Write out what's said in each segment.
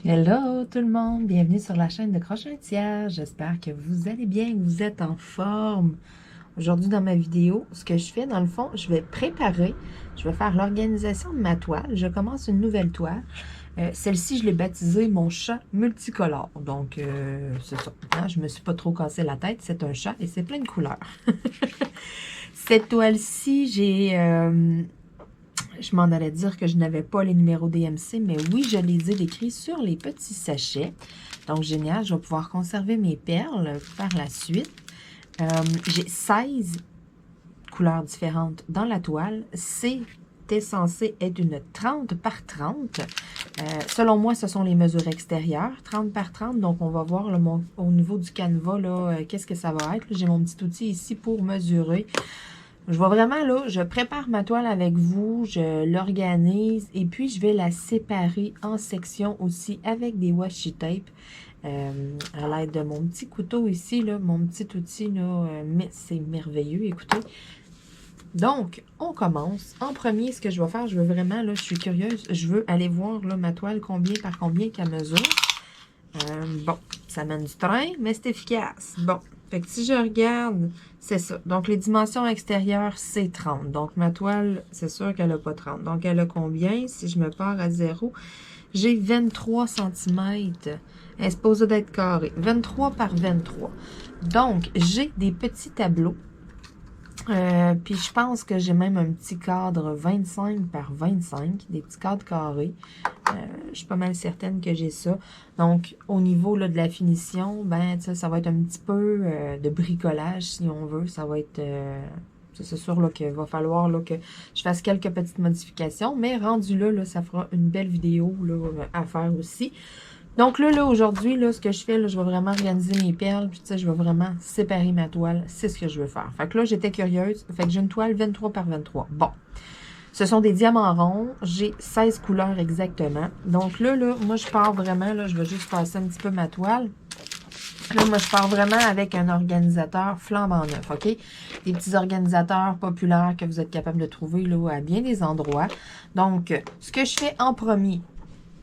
Hello tout le monde, bienvenue sur la chaîne de Crochet un Tiers. J'espère que vous allez bien, que vous êtes en forme. Aujourd'hui dans ma vidéo, ce que je fais dans le fond, je vais faire l'organisation de ma toile. Je commence une nouvelle toile. Celle-ci, je l'ai baptisée mon chat multicolore. Donc, c'est ça. Hein, je me suis pas trop cassé la tête, c'est un chat et c'est plein de couleurs. Cette toile-ci, je m'en allais dire que je n'avais pas les numéros DMC, mais oui, je les ai décrits sur les petits sachets. Donc, génial, je vais pouvoir conserver mes perles par la suite. J'ai 16 couleurs différentes dans la toile. C'était censé être une 30 par 30. Selon moi, ce sont les mesures extérieures, 30 par 30. Donc, on va voir là, au niveau du canevas, qu'est-ce que ça va être. J'ai mon petit outil ici pour mesurer. Je vais vraiment là, je prépare ma toile avec vous, je l'organise et puis je vais la séparer en sections aussi avec des washi tape à l'aide de mon petit couteau ici, là, mon petit outil, là, mais c'est merveilleux, écoutez. Donc, on commence. En premier, ce que je vais faire, je veux vraiment, là, je suis curieuse, je veux aller voir là, ma toile combien par combien qu'elle mesure. Bon, ça mène du train, mais c'est efficace. Bon, fait que si je regarde, c'est ça. Donc, les dimensions extérieures, c'est 30. Donc, ma toile, c'est sûr qu'elle n'a pas 30. Donc, elle a combien? Si je me pars à 0, j'ai 23 cm. Elle est supposée d'être carrée. 23 par 23. Donc, j'ai des petits tableaux. Puis je pense que j'ai même un petit cadre 25 par 25, des petits cadres carrés. Je suis pas mal certaine que j'ai ça. Donc, au niveau là, de la finition, ben, ça va être un petit peu de bricolage, si on veut. Ça va être... c'est sûr qu'il va falloir là, que je fasse quelques petites modifications. Mais rendu là, ça fera une belle vidéo là, à faire aussi. Donc là aujourd'hui, là, ce que je fais, là, je vais vraiment organiser mes perles, puis tu sais, je vais vraiment séparer ma toile. C'est ce que je veux faire. Fait que là, j'étais curieuse. Fait que j'ai une toile 23 par 23. Bon. Ce sont des diamants ronds. J'ai 16 couleurs exactement. Donc là, moi, je pars vraiment, là, je vais juste passer un petit peu ma toile. Là, moi, je pars vraiment avec un organisateur flambant neuf, OK? Des petits organisateurs populaires que vous êtes capable de trouver, là, à bien des endroits. Donc, ce que je fais en premier,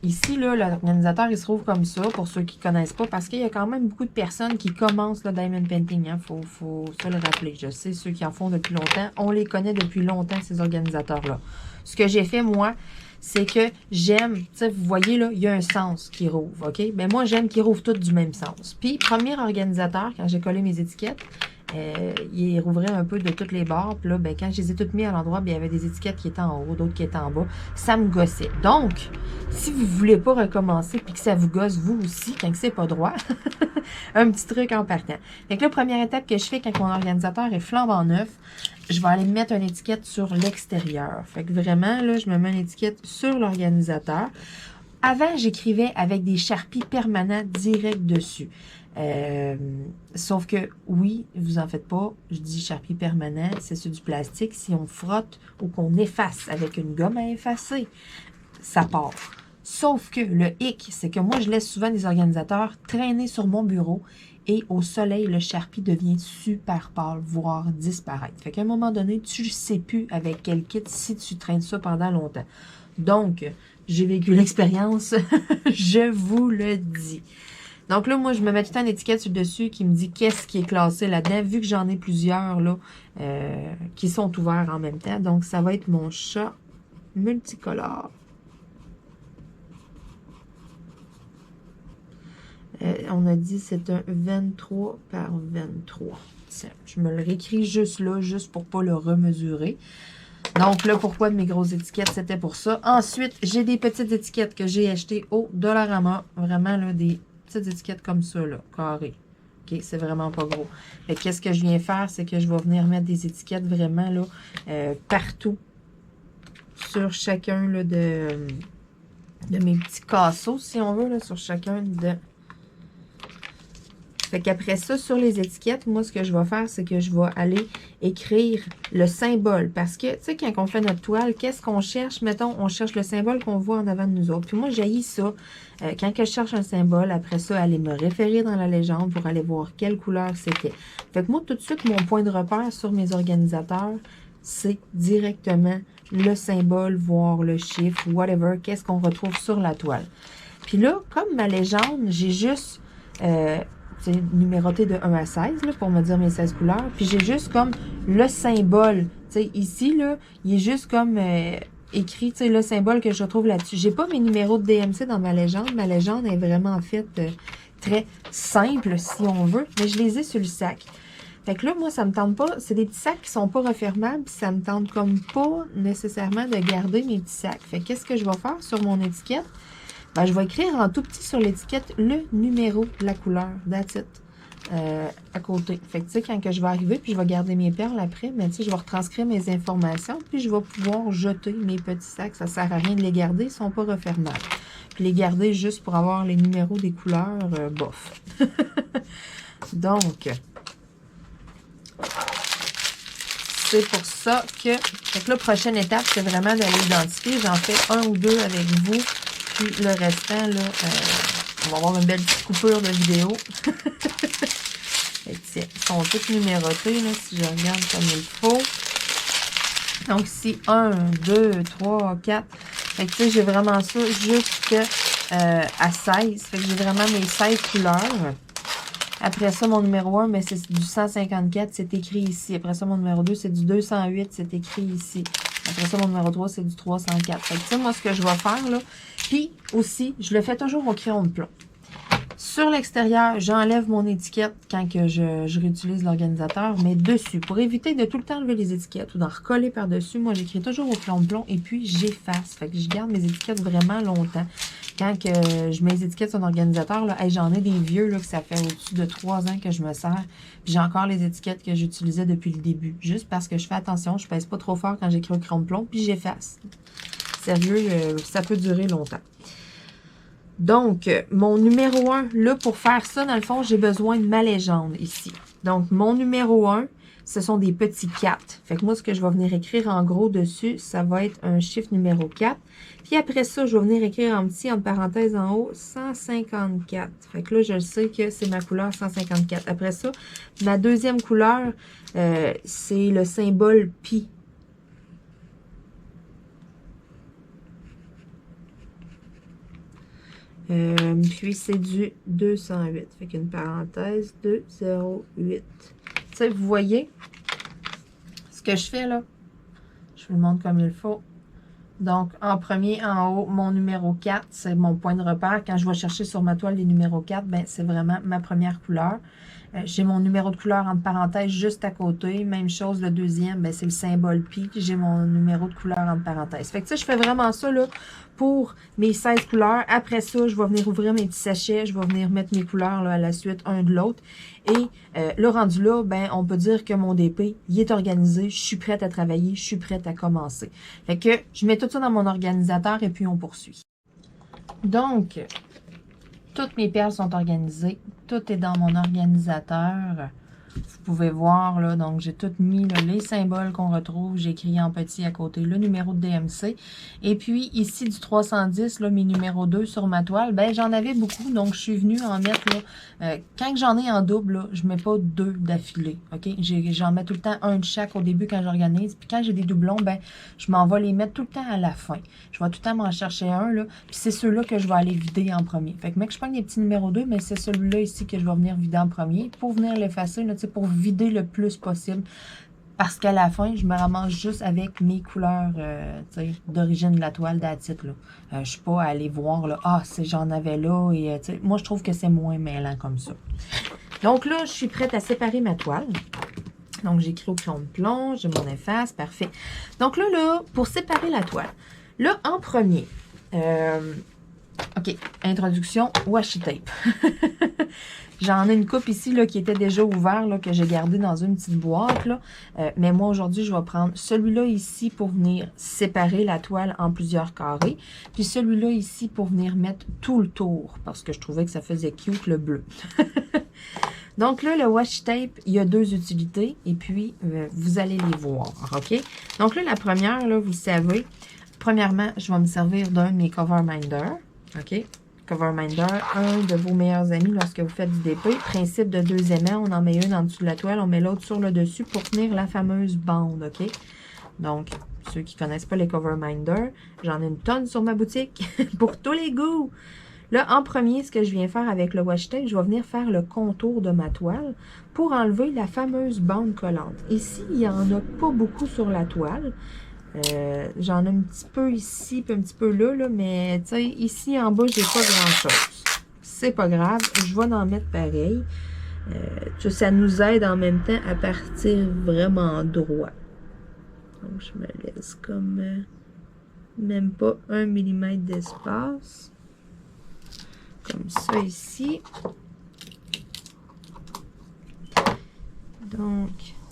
ici, là, l'organisateur, il se trouve comme ça, pour ceux qui ne connaissent pas, parce qu'il y a quand même beaucoup de personnes qui commencent le diamond painting. Hein, faut se le rappeler. Je sais, ceux qui en font depuis longtemps, on les connaît depuis longtemps, ces organisateurs-là. Ce que j'ai fait, moi, c'est que j'aime, tu sais, vous voyez, là, il y a un sens qui rouvre, OK? Ben moi, j'aime qu'ils rouvrent tous du même sens. Puis, premier organisateur, quand j'ai collé mes étiquettes, il rouvrait un peu de toutes les bords. Puis là, ben, quand je les ai toutes mis à l'endroit, ben, il y avait des étiquettes qui étaient en haut, d'autres qui étaient en bas. Ça me gossait. Donc, si vous ne voulez pas recommencer puis que ça vous gosse vous aussi, quand c'est pas droit, un petit truc en partant. Fait que la première étape que je fais quand mon organisateur est flambant neuf, je vais aller mettre une étiquette sur l'extérieur. Fait que vraiment, là, je me mets une étiquette sur l'organisateur. Avant, j'écrivais avec des charpies permanents direct dessus. Sauf que, oui, vous en faites pas, je dis charpie permanent, c'est sur du plastique. Si on frotte ou qu'on efface avec une gomme à effacer, ça part. Sauf que le hic, c'est que moi, je laisse souvent des organisateurs traîner sur mon bureau et au soleil, le charpie devient super pâle, voire disparaître. Fait qu'à un moment donné, tu ne sais plus avec quel kit si tu traînes ça pendant longtemps. Donc, j'ai vécu l'expérience, je vous le dis. Donc là, moi, je me mets tout le temps une étiquette sur le dessus qui me dit qu'est-ce qui est classé là-dedans, vu que j'en ai plusieurs là qui sont ouverts en même temps. Donc, ça va être mon chat multicolore. On a dit c'est un 23 par 23. Tiens, je me le réécris juste là, juste pour ne pas le remesurer. Donc là, pourquoi de mes grosses étiquettes? C'était pour ça. Ensuite, j'ai des petites étiquettes que j'ai achetées au Dollarama. Vraiment, là, des petites étiquettes comme ça, là, carrées. OK, c'est vraiment pas gros. Fait qu'est-ce que je viens faire? C'est que je vais venir mettre des étiquettes vraiment, là, partout sur chacun, là, de mes petits casseaux, si on veut, là, sur chacun de... Fait qu'après ça, sur les étiquettes, moi, ce que je vais faire, c'est que je vais aller écrire le symbole. Parce que, tu sais, quand on fait notre toile, qu'est-ce qu'on cherche? Mettons, on cherche le symbole qu'on voit en avant de nous autres. Puis moi, j'haïs ça. Quand que je cherche un symbole, après ça, aller me référer dans la légende pour aller voir quelle couleur c'était. Fait que moi, tout de suite, mon point de repère sur mes organisateurs, c'est directement le symbole, voire le chiffre, whatever, qu'est-ce qu'on retrouve sur la toile. Puis là, comme ma légende, j'ai juste numéroté de 1 à 16 là, pour me dire mes 16 couleurs. Puis j'ai juste comme le symbole. Tu sais, ici, là, il est juste comme écrit, tu sais, le symbole que je retrouve là-dessus. J'ai pas mes numéros de DMC dans ma légende. Ma légende est vraiment faite très simple, si on veut, mais je les ai sur le sac. Fait que là, moi, ça me tente pas. C'est des petits sacs qui sont pas refermables, puis ça me tente comme pas nécessairement de garder mes petits sacs. Fait que qu'est-ce que je vais faire sur mon étiquette? Ben, je vais écrire en tout petit sur l'étiquette le numéro, la couleur, that's it, à côté. Fait que tu sais, quand que je vais arriver, puis je vais garder mes perles après, mais tu sais, je vais retranscrire mes informations, puis je vais pouvoir jeter mes petits sacs. Ça sert à rien de les garder, ils sont pas refermables. Puis les garder juste pour avoir les numéros des couleurs, bof. Donc, c'est pour ça que... Fait que la prochaine étape, c'est vraiment d'aller identifier. J'en fais un ou deux avec vous. Puis le restant, là, on va avoir une belle petite coupure de vidéo. Ils sont tous numérotés, là, si je regarde comme il faut. Donc ici, 1, 2, 3, 4. Fait que tu sais, j'ai vraiment ça jusqu'à 16. Fait que j'ai vraiment mes 16 couleurs. Après ça, mon numéro 1, mais c'est du 154, c'est écrit ici. Après ça, mon numéro 2, c'est du 208, c'est écrit ici. Après ça, mon numéro 3, c'est du 304. Fait que tu sais, moi, ce que je vais faire, là, puis aussi, je le fais toujours au crayon de plomb. Sur l'extérieur, j'enlève mon étiquette quand que je réutilise l'organisateur, mais dessus, pour éviter de tout le temps enlever les étiquettes ou d'en recoller par-dessus, moi, j'écris toujours au crayon de plomb et puis j'efface. Fait que je garde mes étiquettes vraiment longtemps. Quand que je mets les étiquettes sur l'organisateur, là, hey, j'en ai des vieux, là, que ça fait au-dessus de 3 ans que je me sers. Puis j'ai encore les étiquettes que j'utilisais depuis le début. Juste parce que je fais attention, je pèse pas trop fort quand j'écris au crayon de plomb, puis j'efface. Sérieux, ça peut durer longtemps. Donc, mon numéro 1, là, pour faire ça, dans le fond, j'ai besoin de ma légende ici. Donc, mon numéro 1, ce sont des petits 4. Fait que moi, ce que je vais venir écrire en gros dessus, ça va être un chiffre numéro 4. Puis après ça, je vais venir écrire en petit, entre parenthèses en haut, 154. Fait que là, je le sais que c'est ma couleur 154. Après ça, ma deuxième couleur, c'est le symbole pi. Puis c'est du 208. Fait qu'une parenthèse 208. Tu sais, vous voyez ce que je fais là? Je vous le montre comme il faut. Donc, en premier, en haut, mon numéro 4, c'est mon point de repère. Quand je vais chercher sur ma toile les numéros 4, ben, c'est vraiment ma première couleur. J'ai mon numéro de couleur entre parenthèses juste à côté. Même chose, le deuxième, ben, c'est le symbole pi. J'ai mon numéro de couleur entre parenthèses. Fait que ça, je fais vraiment ça là pour mes 16 couleurs. Après ça, je vais venir ouvrir mes petits sachets. Je vais venir mettre mes couleurs là, à la suite, un de l'autre. Et le rendu là, ben, on peut dire que mon DP, il est organisé. Je suis prête à travailler. Je suis prête à commencer. Fait que je mets tout ça dans mon organisateur et puis on poursuit. Donc, toutes mes perles sont organisées. Tout est dans mon organisateur. Vous pouvez voir, là, donc j'ai tout mis là, les symboles qu'on retrouve. J'ai écrit en petit à côté le numéro de DMC. Et puis ici du 310, là, mes numéros 2 sur ma toile, ben j'en avais beaucoup. Donc je suis venue en mettre, là, quand j'en ai en double, là, je ne mets pas 2 d'affilée. OK? J'en mets tout le temps un de chaque au début quand j'organise. Puis quand j'ai des doublons, ben je m'en vais les mettre tout le temps à la fin. Je vais tout le temps m'en chercher un, là. Puis c'est ceux-là que je vais aller vider en premier. Fait que mec, je prends les petits numéros 2, mais c'est celui-là ici que je vais venir vider en premier pour venir l'effacer, là, pour vider le plus possible. Parce qu'à la fin, je me ramasse juste avec mes couleurs d'origine de la toile d'attitude. Je ne suis pas à aller voir, là, ah, j'en avais là. Et, moi, je trouve que c'est moins mêlant comme ça. Donc là, je suis prête à séparer ma toile. Donc, j'écris au crayon de plomb, j'ai mon efface, parfait. Donc là, pour séparer la toile, là, en premier, OK, introduction, washi tape. J'en ai une coupe ici là, qui était déjà ouverte, là, que j'ai gardé dans une petite boîte. Là. Mais moi, aujourd'hui, je vais prendre celui-là ici pour venir séparer la toile en plusieurs carrés. Puis celui-là ici pour venir mettre tout le tour, parce que je trouvais que ça faisait cute le bleu. Donc là, le washi tape, il y a 2 utilités. Et puis, vous allez les voir, OK? Donc là, la première, là, vous le savez, premièrement, je vais me servir d'un de mes Cover Minder, OK? Cover Minder, un de vos meilleurs amis lorsque vous faites du DP. Principe de 2 aimants, on en met une en dessous de la toile, on met l'autre sur le dessus pour tenir la fameuse bande, OK? Donc, ceux qui ne connaissent pas les Cover Minder, j'en ai une tonne sur ma boutique pour tous les goûts. Là, en premier, ce que je viens faire avec le washi tape, je vais venir faire le contour de ma toile pour enlever la fameuse bande collante. Ici, il n'y en a pas beaucoup sur la toile. J'en ai un petit peu ici, puis un petit peu là, mais tu sais, ici en bas, j'ai pas grand-chose. C'est pas grave, je vais en mettre pareil. Ça nous aide en même temps à partir vraiment droit. Donc, je me laisse comme même pas 1 mm d'espace. Comme ça ici. Donc,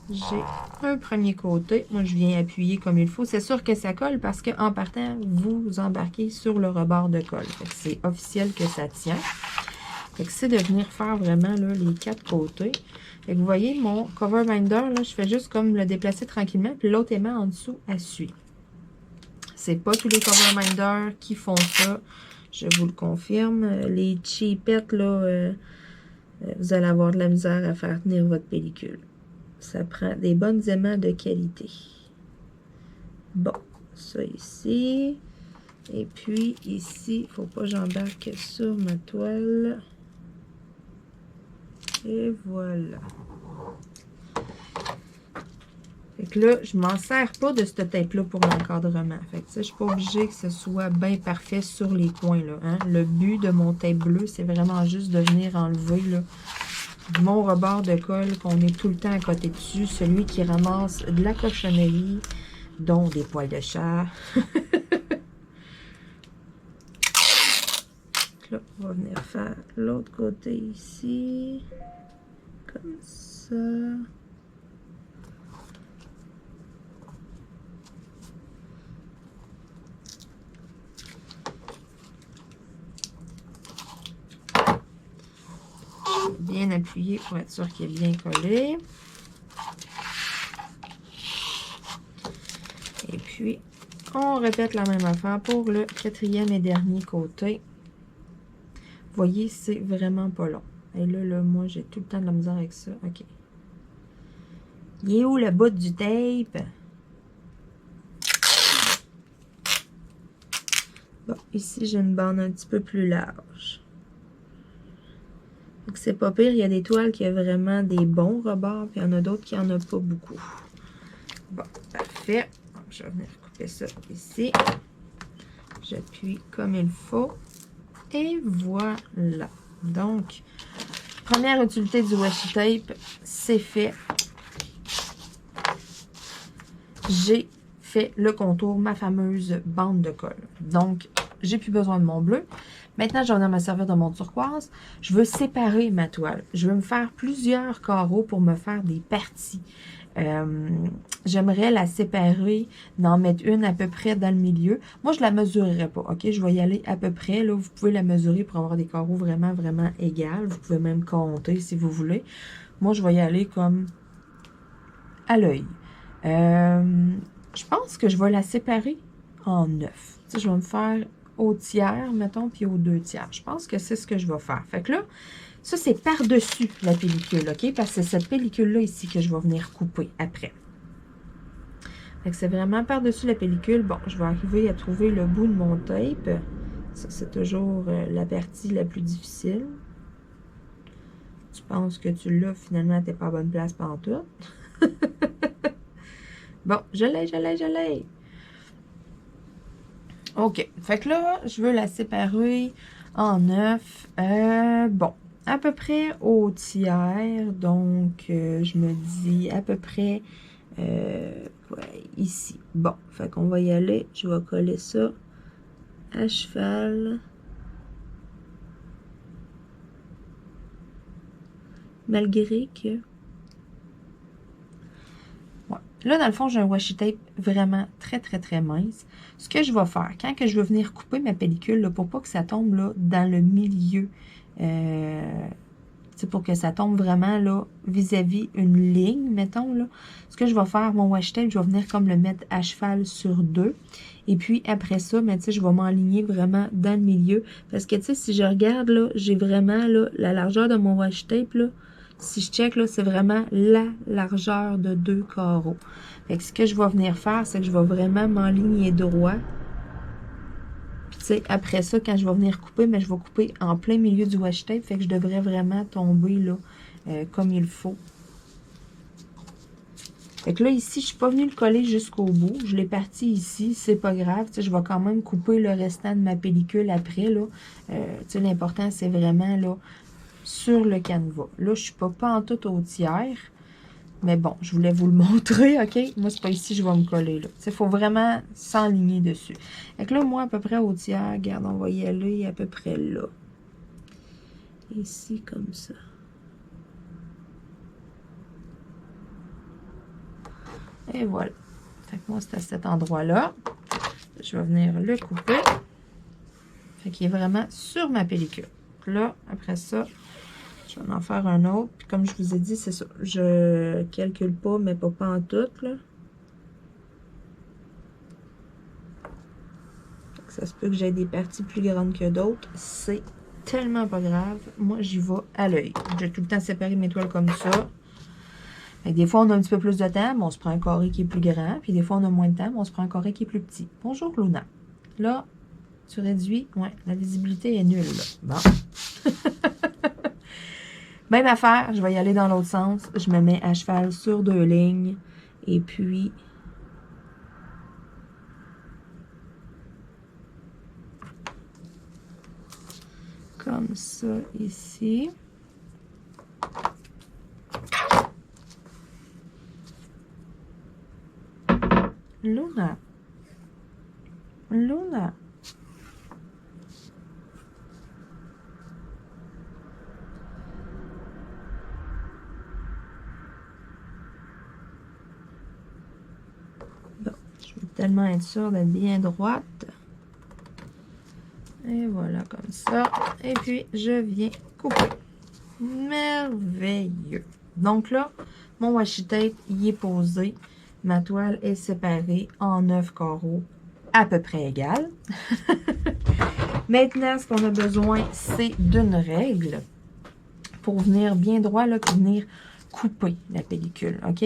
j'ai un premier côté. Moi, je viens appuyer comme il faut. C'est sûr que ça colle parce qu'en partant, vous embarquez sur le rebord de colle. C'est officiel que ça tient. C'est de venir faire vraiment là, les 4 côtés. Fait que vous voyez, mon cover binder, là, je fais juste comme le déplacer tranquillement, puis l'autre aimant en dessous à suivre. C'est pas tous les cover binders qui font ça. Je vous le confirme. Les cheapettes, là, vous allez avoir de la misère à faire tenir votre pellicule. Ça prend des bonnes aimants de qualité. Bon, ça ici. Et puis ici, il ne faut pas que j'embarque sur ma toile. Et voilà. Fait que là, je m'en sers pas de cette tape-là pour l'encadrement. Fait que ça, je suis pas obligée que ce soit bien parfait sur les coins, là. Hein? Le but de mon tape bleue, c'est vraiment juste de venir enlever, là, mon rebord de colle qu'on est tout le temps à côté dessus. Celui qui ramasse de la cochonnerie, dont des poils de chat. Là, on va venir faire l'autre côté ici. Comme ça. Bien appuyé pour être sûr qu'il est bien collé. Et puis, on répète la même affaire pour le 4e et dernier côté. Vous voyez, c'est vraiment pas long. Et là, moi, j'ai tout le temps de la misère avec ça. OK. Il est où le bout du tape? Bon, ici, j'ai une bande un petit peu plus large. Donc, c'est pas pire. Il y a des toiles qui ont vraiment des bons rebords, puis il y en a d'autres qui en ont pas beaucoup. Bon, parfait. Donc, je vais venir couper ça ici. J'appuie comme il faut. Et voilà. Donc, première utilité du washi tape, c'est fait. J'ai fait le contour, ma fameuse bande de colle. Donc, j'ai plus besoin de mon bleu. Maintenant, je vais venir me servir de mon turquoise. Je veux séparer ma toile. Je veux me faire plusieurs carreaux pour me faire des parties. J'aimerais la séparer, d'en mettre une à peu près dans le milieu. Moi, je la mesurerai pas, ok? Je vais y aller à peu près. Là, vous pouvez la mesurer pour avoir des carreaux vraiment, vraiment égales. Vous pouvez même compter si vous voulez. Moi, je vais y aller comme à l'œil. Je pense que je vais la séparer en 9. Tu sais, je vais me faire au tiers, mettons, puis aux 2 tiers. Je pense que c'est ce que je vais faire. Fait que là, ça, c'est par-dessus la pellicule, OK? Parce que c'est cette pellicule-là ici que je vais venir couper après. Fait que c'est vraiment par-dessus la pellicule. Bon, je vais arriver à trouver le bout de mon tape. Ça, c'est toujours la partie la plus difficile. Tu penses que tu l'as, finalement, t'es pas à bonne place pantoute. Bon, je l'ai. OK. Fait que là, je veux la séparer en 9. Bon, à peu près au tiers. Donc, je me dis à peu près ouais, ici. Bon, fait qu'on va y aller. Je vais coller ça à cheval. Malgré que... Là, dans le fond, j'ai un washi tape vraiment très, très, très mince. Ce que je vais faire, quand que je veux venir couper ma pellicule, là, pour pas que ça tombe là, dans le milieu, pour que ça tombe vraiment là vis-à-vis une ligne, mettons, là. Ce que je vais faire, mon washi tape, je vais venir comme le mettre à cheval sur 2. Et puis, après ça, mais, je vais m'enligner vraiment dans le milieu. Parce que, si je regarde, là, j'ai vraiment là, la largeur de mon washi tape, là. Si je check, là, c'est vraiment la largeur de 2 carreaux. Fait que ce que je vais venir faire, c'est que je vais vraiment m'enligner droit. Puis tu sais, après ça, quand je vais venir couper, mais je vais couper en plein milieu du washi tape. Fait que je devrais vraiment tomber là, comme il faut. Fait que là, ici, je suis pas venue le coller jusqu'au bout. Je l'ai parti ici, c'est pas grave. Tu sais, je vais quand même couper le restant de ma pellicule après, là. Tu sais, l'important, c'est vraiment, là, sur le canevas. Là, je suis pas en tout au tiers. Mais bon, je voulais vous le montrer, OK? Moi, c'est pas ici que je vais me coller, là. Tu sais, il faut vraiment s'enligner dessus. Fait que là, moi, à peu près au tiers, regarde, on va y aller à peu près là. Ici, comme ça. Et voilà. Fait que moi, c'est à cet endroit-là. Je vais venir le couper. Fait qu'il est vraiment sur ma pellicule. Là, après ça, je vais en faire un autre. Puis comme je vous ai dit, c'est ça. Je calcule pas, mais pas en tout, là. Fait que ça se peut que j'ai des parties plus grandes que d'autres. C'est tellement pas grave. Moi, j'y vais à l'œil. J'ai tout le temps séparé mes toiles comme ça. Fait que des fois, on a un petit peu plus de temps, mais on se prend un carré qui est plus grand. Puis des fois, on a moins de temps, mais on se prend un carré qui est plus petit. Bonjour, Luna. Là, tu réduis. Ouais, la visibilité est nulle, là. Bon. Même affaire, je vais y aller dans l'autre sens. Je me mets à cheval sur 2 lignes. Et puis... comme ça, ici. Luna. Luna. Bon, je veux tellement être sûre d'être bien droite. Et voilà, comme ça. Et puis, je viens couper. Merveilleux. Donc là, mon washi tape, il est posé. Ma toile est séparée en 9 carreaux à peu près égales. Maintenant, ce qu'on a besoin, c'est d'une règle pour venir bien droit, là, puis venir couper la pellicule, OK?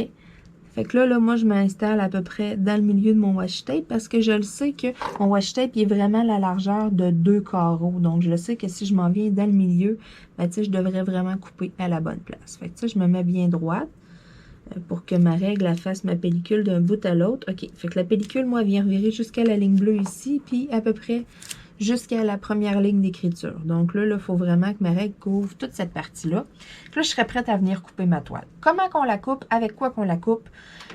Fait que là, moi, je m'installe à peu près dans le milieu de mon washi tape parce que je le sais que mon washi tape, il est vraiment la largeur de 2 carreaux. Donc, je le sais que si je m'en viens dans le milieu, ben, tu sais, je devrais vraiment couper à la bonne place. Fait que, tu sais, je me mets bien droite pour que ma règle elle fasse ma pellicule d'un bout à l'autre. OK. Fait que la pellicule, moi, vient revirer jusqu'à la ligne bleue ici, puis à peu près jusqu'à la première ligne d'écriture. Donc là, il faut vraiment que ma règle couvre toute cette partie-là. Là, je serais prête à venir couper ma toile. Comment qu'on la coupe? Avec quoi qu'on la coupe?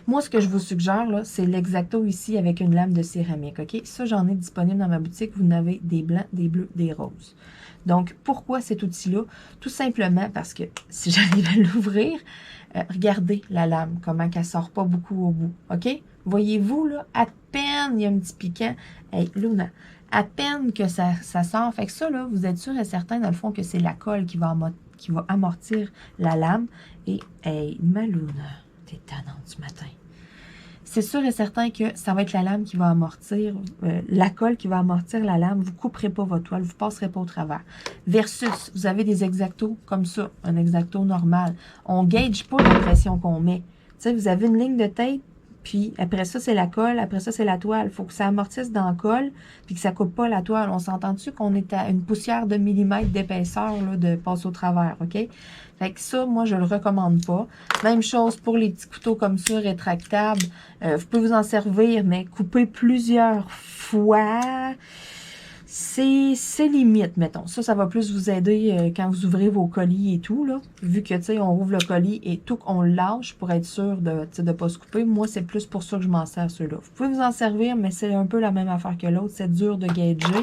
Moi, ce que je vous suggère, là, c'est l'X-Acto ici avec une lame de céramique. OK? Ça, j'en ai disponible dans ma boutique. Vous en avez des blancs, des bleus, des roses. Donc, pourquoi cet outil-là? Tout simplement parce que si j'arrive à l'ouvrir, regardez la lame, comment qu'elle sort pas beaucoup au bout. OK? Voyez-vous, là, à peine il y a un petit piquant. Hey, Luna, à peine que ça sort. Fait que ça, là, vous êtes sûr et certain, dans le fond, que c'est la colle qui va amortir la lame. Et, hey, ma Luna, t'es tannante ce matin. C'est sûr et certain que ça va être la lame qui va amortir, la colle qui va amortir la lame. Vous ne couperez pas votre toile, vous ne passerez pas au travers. Versus, vous avez des X-Acto comme ça, un X-Acto normal. On ne gauge pas la pression qu'on met. Tu sais, vous avez une ligne de tête, puis après ça, c'est la colle, après ça, c'est la toile. Il faut que ça amortisse dans la colle, puis que ça ne coupe pas la toile. On s'entend-tu qu'on est à une poussière de millimètre d'épaisseur de passer au travers, OK? Fait que ça, moi, je le recommande pas. Même chose pour les petits couteaux comme ça, rétractables. Vous pouvez vous en servir, mais couper plusieurs fois, c'est limite, mettons. Ça va plus vous aider quand vous ouvrez vos colis et tout, là. Vu que, tu sais, on ouvre le colis et tout qu'on le lâche pour être sûr de ne pas se couper. Moi, c'est plus pour ça que je m'en sers, ceux-là. Vous pouvez vous en servir, mais c'est un peu la même affaire que l'autre. C'est dur de gager.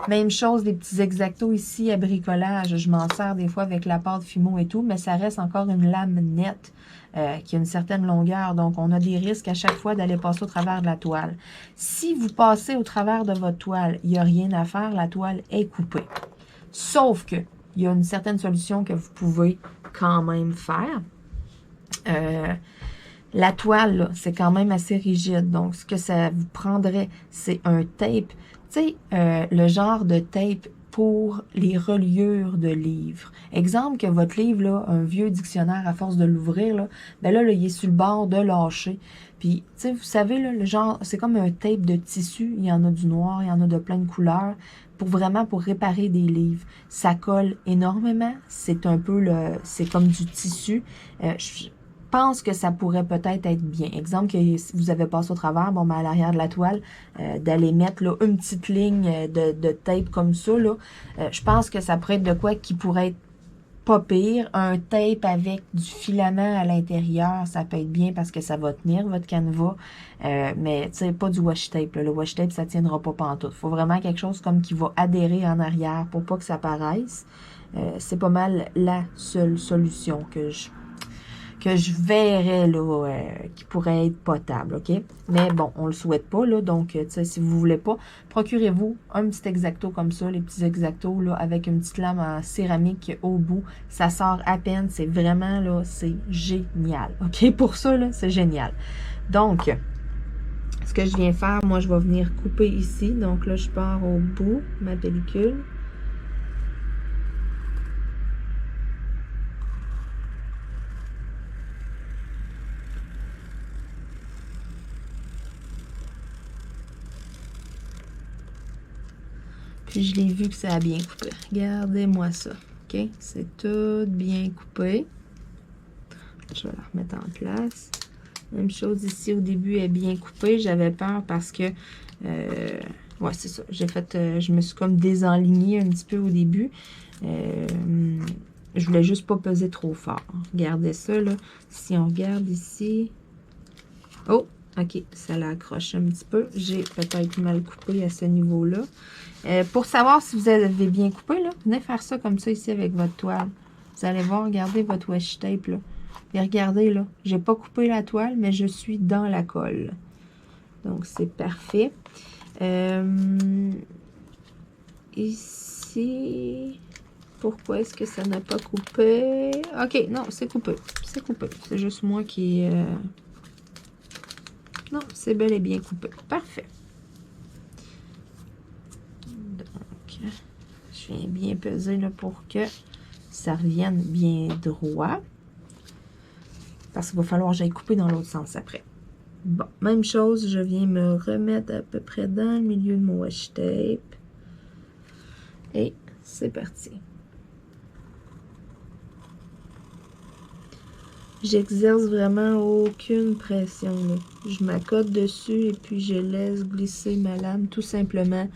Même chose, des petits X-Acto ici à bricolage. Je m'en sers des fois avec la pâte Fimo et tout, mais ça reste encore une lame nette qui a une certaine longueur. Donc, on a des risques à chaque fois d'aller passer au travers de la toile. Si vous passez au travers de votre toile, il n'y a rien à faire, la toile est coupée. Sauf que il y a une certaine solution que vous pouvez quand même faire. La toile, c'est quand même assez rigide. Donc, ce que ça vous prendrait, c'est un tape. Tu sais, le genre de tape pour les reliures de livres. Exemple que votre livre, là, un vieux dictionnaire, à force de l'ouvrir, là, ben là, il est sur le bord de lâcher. Puis, tu sais, vous savez, là, le genre, c'est comme un tape de tissu. Il y en a du noir, il y en a de plein de couleurs. Pour réparer des livres. Ça colle énormément. C'est un peu c'est comme du tissu. Je pense que ça pourrait peut-être être bien. Exemple que si vous avez passé au travers, bon, ben à l'arrière de la toile, d'aller mettre là, une petite ligne de tape comme ça, là, je pense que ça pourrait être de quoi qui pourrait être pas pire. Un tape avec du filament à l'intérieur, ça peut être bien parce que ça va tenir votre canevas. Mais, tu sais, pas du washi tape. Là. Le washi tape, ça tiendra pas pantoute. Faut vraiment quelque chose comme qui va adhérer en arrière pour pas que ça paraisse. C'est pas mal la seule solution que je verrais, là, qui pourrait être potable, OK? Mais bon, on le souhaite pas, là, donc, tu sais, si vous voulez pas, procurez-vous un petit X-Acto comme ça, les petits X-Acto, là, avec une petite lame en céramique au bout. Ça sort à peine, c'est vraiment, là, c'est génial, OK? Pour ça, là, c'est génial. Donc, ce que je viens faire, moi, je vais venir couper ici. Donc là, je pars au bout, ma pellicule. Puis je l'ai vu que ça a bien coupé. Regardez-moi ça. OK? C'est tout bien coupé. Je vais la remettre en place. Même chose ici, au début, elle est bien coupée. J'avais peur parce que... ouais, c'est ça. J'ai fait... je me suis comme désenlignée un petit peu au début. Je voulais juste pas peser trop fort. Regardez ça, là. Si on regarde ici... Oh! OK, ça l'accroche un petit peu. J'ai peut-être mal coupé à ce niveau-là. Pour savoir si vous avez bien coupé, là, venez faire ça comme ça ici avec votre toile. Vous allez voir, regardez votre washi tape, là. Et regardez, là, j'ai pas coupé la toile, mais je suis dans la colle. Donc, c'est parfait. Ici, pourquoi est-ce que ça n'a pas coupé? OK, non, c'est coupé. C'est coupé. C'est juste moi qui... Non, c'est bel et bien coupé. Parfait. Donc, je viens bien peser là, pour que ça revienne bien droit. Parce qu'il va falloir que j'aille couper dans l'autre sens après. Bon, même chose, je viens me remettre à peu près dans le milieu de mon washi tape. Et c'est parti. J'exerce vraiment aucune pression, là. Je m'accote dessus et puis je laisse glisser ma lame tout simplement.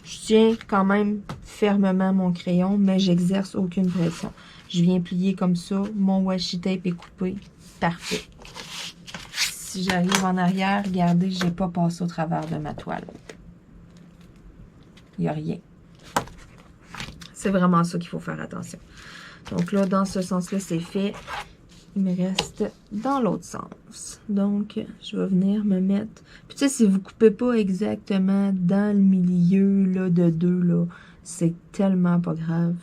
Je tiens quand même fermement mon crayon, mais j'exerce aucune pression. Je viens plier comme ça, mon washi tape est coupé. Parfait. Si j'arrive en arrière, regardez, je n'ai pas passé au travers de ma toile. Il n'y a rien. C'est vraiment ça qu'il faut faire attention. Donc là, dans ce sens-là, c'est fait. Il me reste dans l'autre sens. Donc, je vais venir me mettre... Puis, tu sais, si vous ne coupez pas exactement dans le milieu là, de deux, là, c'est tellement pas grave.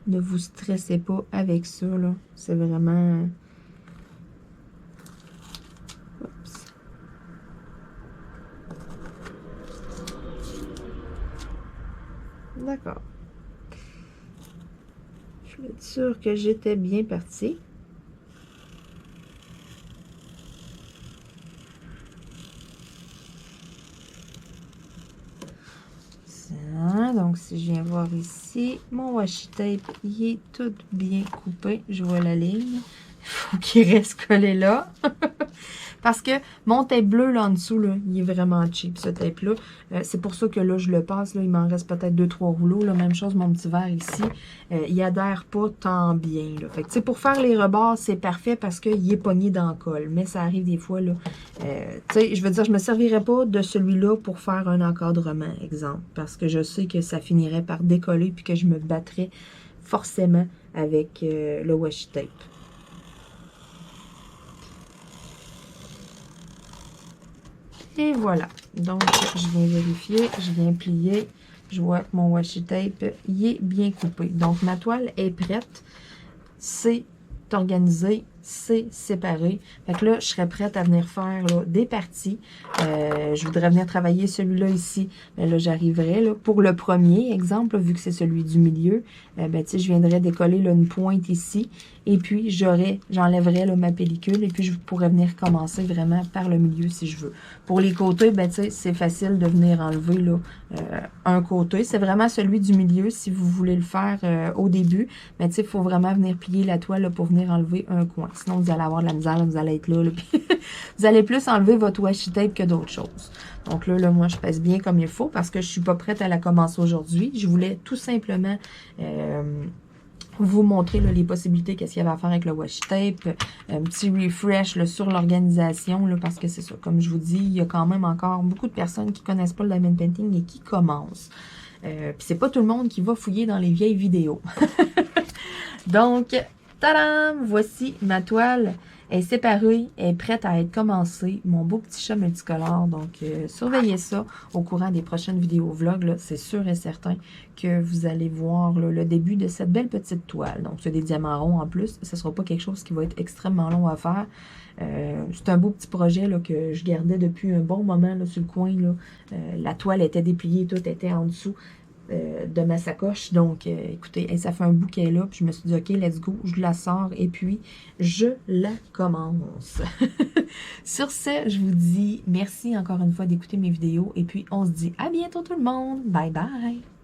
Ne vous stressez pas avec ça, là. C'est vraiment... Oups. D'accord. Je vais être sûre que j'étais bien partie. Ça, donc si je viens voir ici, mon washi tape, il est tout bien coupé. Je vois la ligne. Il faut qu'il reste collé là. Parce que mon tape bleu là en dessous, là, il est vraiment cheap, ce tape-là. C'est pour ça que là, je le passe. Là, il m'en reste peut-être 2-3 rouleaux. Là. Même chose, mon petit verre ici. Il adhère pas tant bien. Là. Fait que, pour faire les rebords, c'est parfait parce qu'il est pogné dans le colle. Mais ça arrive des fois. Là, je veux dire, je me servirais pas de celui-là pour faire un encadrement, exemple. Parce que je sais que ça finirait par décoller puis que je me battrais forcément avec le washi tape. Et voilà. Donc, je viens vérifier, je viens plier. Je vois que mon washi tape, il est bien coupé. Donc, ma toile est prête. C'est organisé. c'est séparé. Fait que là, je serais prête à venir faire là, des parties. Je voudrais venir travailler celui-là ici. Mais là, j'arriverais là, pour le premier exemple, là, vu que c'est celui du milieu, ben, tu sais, je viendrais décoller là, une pointe ici. Et puis, j'enlèverais ma pellicule et puis je pourrais venir commencer vraiment par le milieu si je veux. Pour les côtés, ben, tu sais, c'est facile de venir enlever là, un côté. C'est vraiment celui du milieu si vous voulez le faire au début. Mais tu sais, il faut vraiment venir plier la toile là, pour venir enlever un coin. Sinon, vous allez avoir de la misère, là, vous allez être là. Puis vous allez plus enlever votre washi tape que d'autres choses. Donc là, moi, je pèse bien comme il faut parce que je suis pas prête à la commencer aujourd'hui. Je voulais tout simplement vous montrer là, les possibilités, qu'est-ce qu'il y avait à faire avec le washi tape, un petit refresh là, sur l'organisation, parce que c'est ça, comme je vous dis, il y a quand même encore beaucoup de personnes qui connaissent pas le diamond painting et qui commencent. Puis c'est pas tout le monde qui va fouiller dans les vieilles vidéos. Donc, tadam! Voici ma toile. Elle est séparée, elle est prête à être commencée. Mon beau petit chat multicolore. Donc, surveillez ça au courant des prochaines vidéos vlogs. C'est sûr et certain que vous allez voir là, le début de cette belle petite toile. Donc, c'est des diamants ronds en plus. Ce ne sera pas quelque chose qui va être extrêmement long à faire. C'est un beau petit projet là, que je gardais depuis un bon moment là, sur le coin. Là. La toile était dépliée, tout était en dessous de ma sacoche. Donc, écoutez, ça fait un bout qu'elle est là. Puis je me suis dit, OK, let's go. Je la sors et puis je la commence. Sur ce, je vous dis merci encore une fois d'écouter mes vidéos. Et puis, on se dit à bientôt tout le monde. Bye bye!